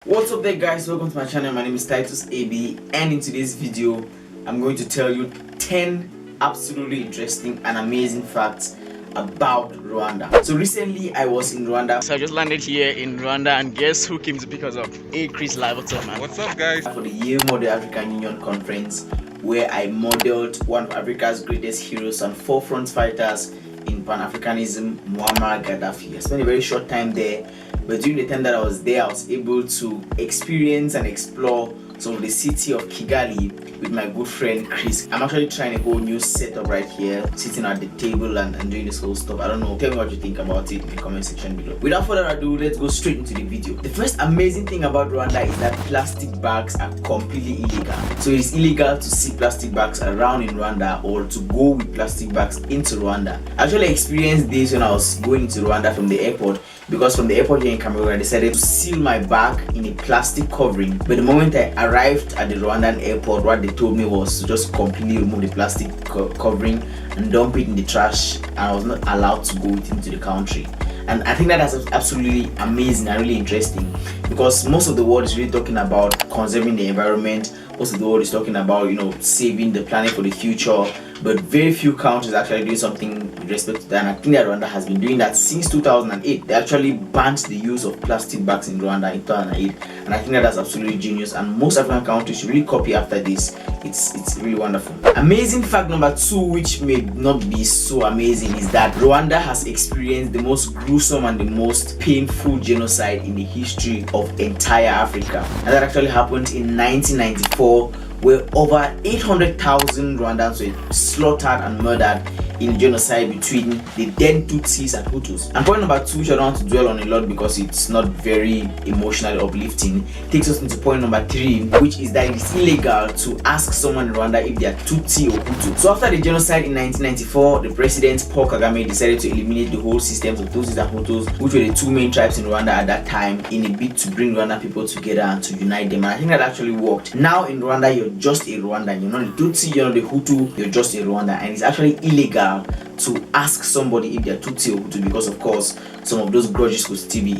What's up there guys, welcome to my channel. My name is Titus AB, and in today's video I'm going to tell you 10 absolutely interesting and amazing facts about Rwanda. So recently I was in Rwanda. So I just landed here in Rwanda, and guess who came to pick us up? Hey Chris Live, what's up man? What's up guys? For the Year Model African Union Conference, where I modeled one of Africa's greatest heroes and forefront fighters in Pan-Africanism, Muammar Gaddafi. I spent a very short time there, but during the time that I was there, I was able to experience and explore some of the city of Kigali with my good friend Chris. I'm actually trying a whole new setup right here, sitting at the table and doing this whole stuff. I don't know, tell me what you think about it in the comment section below. Without further ado, let's go straight into the video. The first amazing thing about Rwanda is that plastic bags are completely illegal. So it's illegal to see plastic bags around in Rwanda or to go with plastic bags into Rwanda. I actually experienced this when I was going to Rwanda from the airport, because from the airport here in Cameroon I decided to seal my bag in a plastic covering. But the moment I arrived at the Rwandan airport, what they told me was to just completely remove the plastic covering and dump it in the trash, and I was not allowed to go with it into the country. And I think that is absolutely amazing and really interesting, because most of the world is really talking about conserving the environment. Most of the world is talking about, saving the planet for the future, but very few countries are actually doing something with respect to that. And I think that Rwanda has been doing that since 2008. They actually banned the use of plastic bags in Rwanda in 2008, and I think that that's absolutely genius, and most African countries should really copy after this. It's really wonderful. Amazing fact number 2, which may not be so amazing, is that Rwanda has experienced the most gruesome and the most painful genocide in the history of entire Africa, and that actually happened in 1994, where over 800,000 Rwandans were slaughtered and murdered in genocide between the then Tutsis and Hutus. And point number 2, which I don't want to dwell on a lot because it's not very emotionally uplifting, takes us into point number 3, which is that it is illegal to ask someone in Rwanda if they are Tutsi or Hutu. So after the genocide in 1994, the president Paul Kagame decided to eliminate the whole systems of Tutsis and Hutus, which were the two main tribes in Rwanda at that time, in a bid to bring Rwandan people together and to unite them. And I think that actually worked. Now in Rwanda, you're just a Rwandan. You're not the Tutsi, you're not the Hutu, you're just a Rwandan. And it's actually illegal to ask somebody if they're Tutsi or Hutu, because of course some of those grudges could still be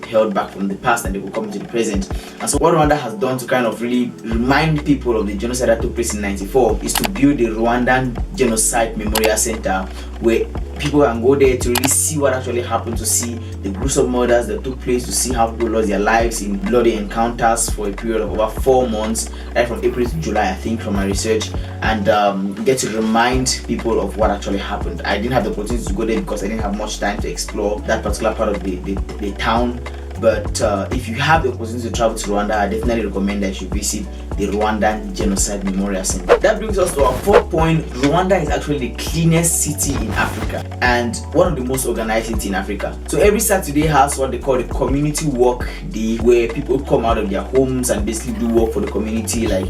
held back from the past and they will come into the present. And so what Rwanda has done to kind of really remind people of the genocide that took place in 94 is to build the Rwandan Genocide Memorial Center, where people can go there to really see what actually happened, to see the gruesome murders that took place, to see how people lost their lives in bloody encounters for a period of over 4 months, right from April to July, I think, from my research, and get to remind people of what actually happened. I didn't have the opportunity to go there because I didn't have much time to explore that particular part of the town. But if you have the opportunity to travel to Rwanda, I definitely recommend that you visit the Rwandan Genocide Memorial Center. That brings us to our 4th point. Rwanda is actually the cleanest city in Africa and one of the most organized cities in Africa. So every Saturday has what they call the community work day, where people come out of their homes and basically do work for the community, like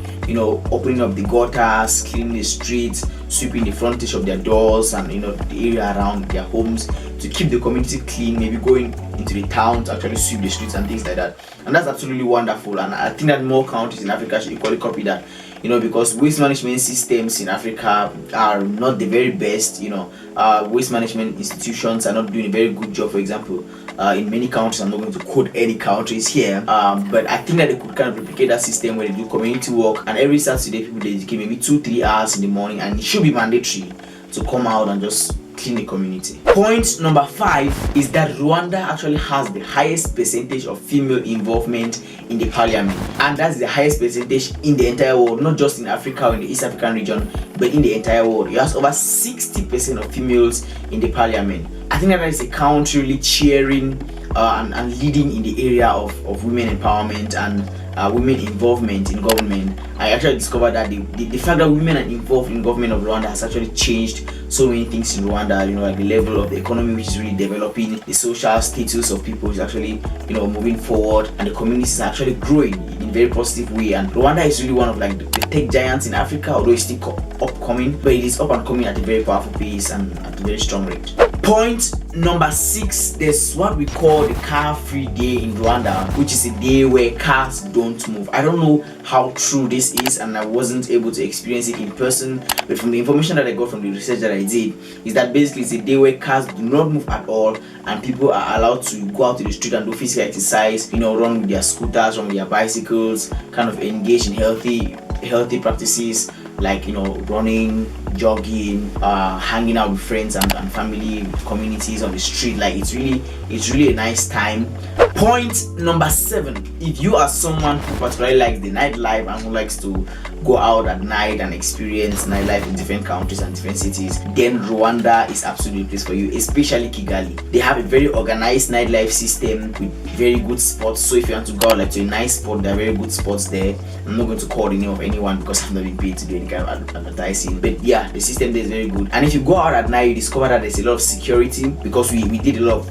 opening up the gutters, cleaning the streets, sweeping the frontage of their doors and the area around their homes, to keep the community clean, maybe going into the town to actually sweep the streets and things like that. And that's absolutely wonderful, and I think that more countries in Africa should equally copy that, because waste management systems in Africa are not the very best. Waste management institutions are not doing a very good job. For example, in many countries, I'm not going to quote any countries here, but I think that they could kind of replicate that system where they do community work, and every Saturday people dedicate maybe 2-3 hours in the morning, and it should be mandatory to come out and just clean the community. Point number 5 is that Rwanda actually has the highest percentage of female involvement in the parliament, and that's the highest percentage in the entire world, not just in Africa or in the East African region, but in the entire world. It has over 60% of females in the parliament. I think that is a country really cheering and leading in the area of women empowerment and women involvement in government. I actually discovered that the fact that women are involved in government of Rwanda has actually changed so many things in Rwanda. Like the level of the economy, which is really developing, the social status of people is actually moving forward, and the communities are actually growing in a very positive way. And Rwanda is really one of the tech giants in Africa, although it's still upcoming, but it is up and coming at a very powerful pace and at a very strong rate. Point number 6, there's what we call the car-free day in Rwanda, which is a day where cars don't move. I don't know how true this is, and I wasn't able to experience it in person, but from the information that I got from the research that I did, is that basically it's a day where cars do not move at all, and people are allowed to go out to the street and do physical exercise, run with their scooters, run with their bicycles, kind of engage in healthy practices like running, jogging, hanging out with friends and family, communities on the street. Like it's really a nice time. Point number 7, if you are someone who particularly likes the nightlife and who likes to go out at night and experience nightlife in different countries and different cities, then Rwanda is absolutely a place for you, especially Kigali. They have a very organized nightlife system with very good spots. So if you want to go out like to a nice spot, there are very good spots there. I'm not going to call the name of anyone because I've not been paid to do any kind of advertising, but yeah, the system there is very good. And if you go out at night, you discover that there's a lot of security, because we did a lot of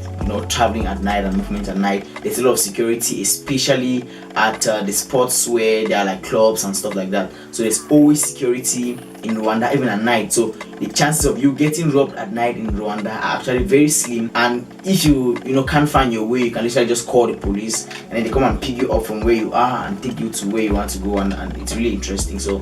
traveling at night and movement at night. There's a lot of security, especially at the spots where there are like clubs and stuff like that. So there's always security in Rwanda, even at night. So the chances of you getting robbed at night in Rwanda are actually very slim. And if you can't find your way, you can literally just call the police, and then they come and pick you up from where you are and take you to where you want to go, and it's really interesting. So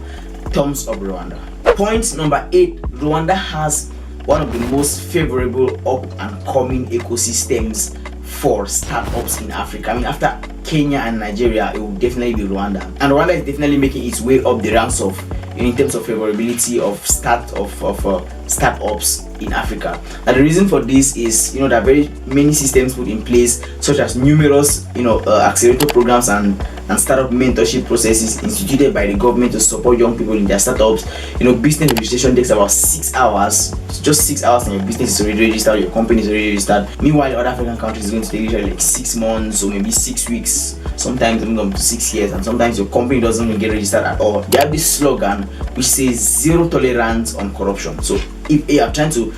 thumbs up Rwanda. Point number 8, Rwanda has one of the most favorable up and coming ecosystems for startups in Africa. I mean, after Kenya and Nigeria, it will definitely be Rwanda. And Rwanda is definitely making its way up the ranks of in terms of favorability of startups in Africa. And the reason for this is there are very many systems put in place, such as numerous accelerator programs and startup mentorship processes instituted by the government to support young people in their startups. Business registration takes about 6 hours. It's just 6 hours and your business is already registered, your company is already registered. Meanwhile, other African countries is going to take usually like 6 months or maybe 6 weeks, sometimes even up to 6 years, and sometimes your company doesn't even get registered at all. They have this slogan which says zero tolerance on corruption. So if you are trying to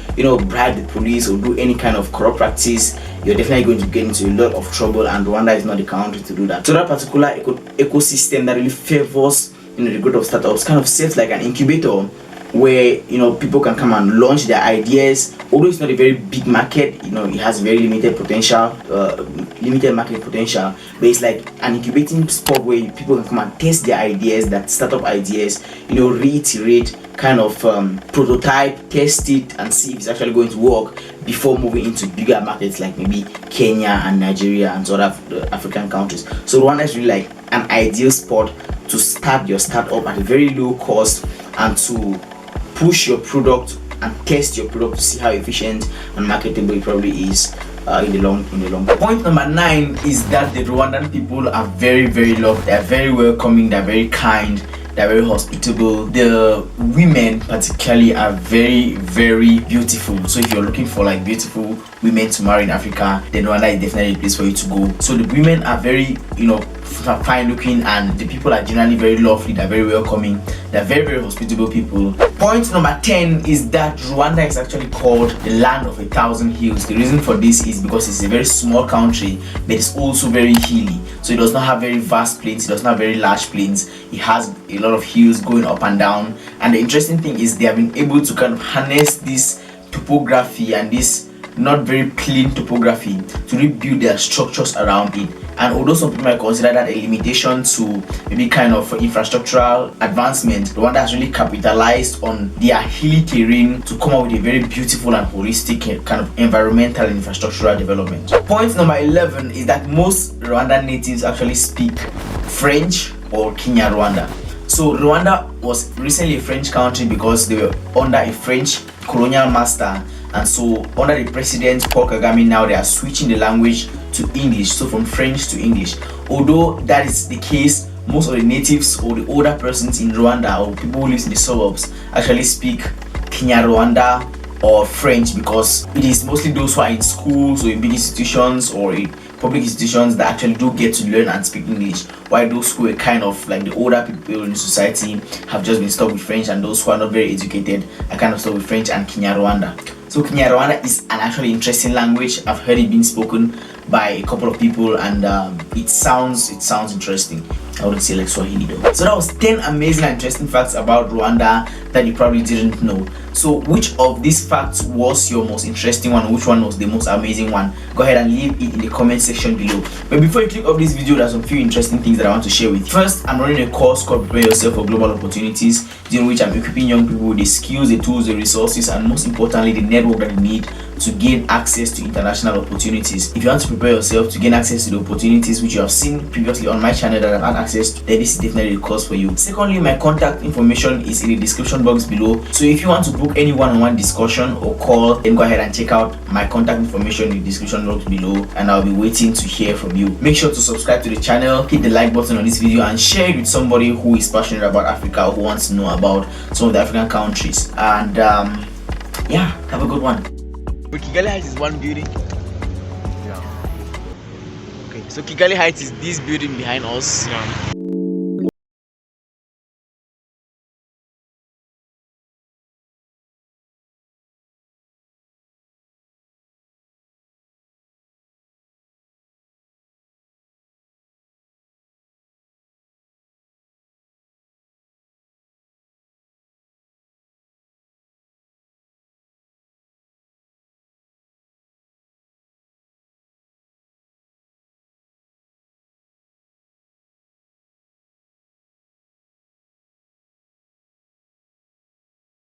bribe the police or do any kind of corrupt practice, you're definitely going to get into a lot of trouble, and Rwanda is not the country to do that. So that particular ecosystem that really favors the growth of startups kind of serves like an incubator where people can come and launch their ideas. Although it's not a very big market, it has very limited market potential, but it's like an incubating spot where people can come and test their ideas, that startup ideas, reiterate, kind of prototype, test it, and see if it's actually going to work before moving into bigger markets like maybe Kenya and Nigeria and other African countries. So Rwanda is really like an ideal spot to start your startup at a very low cost and to push your product and test your product to see how efficient and marketable it probably is in the long run. Point number 9 is that the Rwandan people are very, very loved. They are very welcoming. They are very kind. They are very hospitable. The women particularly are very, very beautiful. So if you're looking for like beautiful women to marry in Africa, then Rwanda is definitely a place for you to go. So the women are very fine looking, and the people are generally very lovely. They're very welcoming. They're very, very hospitable people. Point number 10 is that Rwanda is actually called the land of 1,000 hills. The reason for this is because it's a very small country, but it's also very hilly. So it does not have very vast plains, it does not have very large plains. It has a lot of hills going up and down. And the interesting thing is they have been able to kind of harness this topography and this not very clean topography to rebuild their structures around it. And although some people might consider that a limitation to maybe kind of infrastructural advancement, Rwanda has really capitalized on their hilly terrain to come up with a very beautiful and holistic kind of environmental and infrastructural development. Point number 11 is that most Rwandan natives actually speak French or Kinyarwanda. So Rwanda was recently a French country because they were under a French colonial master, and so under the president Paul Kagame now they are switching the language to English, so from French to English. Although that is the case, most of the natives or the older persons in Rwanda or people who live in the suburbs actually speak Kinyarwanda or French, because it is mostly those who are in schools or in big institutions or in public institutions that actually do get to learn and speak English, while those who are kind of like the older people in society have just been stuck with French, and those who are not very educated are kind of stuck with French and Kinyarwanda. So Kinyarwanda is an actually interesting language. I've heard it being spoken by a couple of people, and it sounds interesting. I wouldn't say like Swahili though. So that was 10 amazing and interesting facts about Rwanda that you probably didn't know. So which of these facts was your most interesting one? Which one was the most amazing one? Go ahead and leave it in the comment section below. But before you click off this video, there's some few interesting things that I want to share with you. First, I'm running a course called Prepare Yourself for Global Opportunities, during which I'm equipping young people with the skills, the tools, the resources, and most importantly, the network that they need to gain access to international opportunities. If you want to prepare yourself to gain access to the opportunities which you have seen previously on my channel that I've had access to, then this is definitely the course for you. Secondly, my contact information is in the description box below. So if you want to book any one-on-one discussion or call, then go ahead and check out my contact information in the description box below, and I'll be waiting to hear from you. Make sure to subscribe to the channel, hit the like button on this video, and share it with somebody who is passionate about Africa or who wants to know about some of the African countries. And yeah, have a good one. Kigali Heights is one building. Yeah. Okay, so Kigali Heights is this building behind us. Yeah.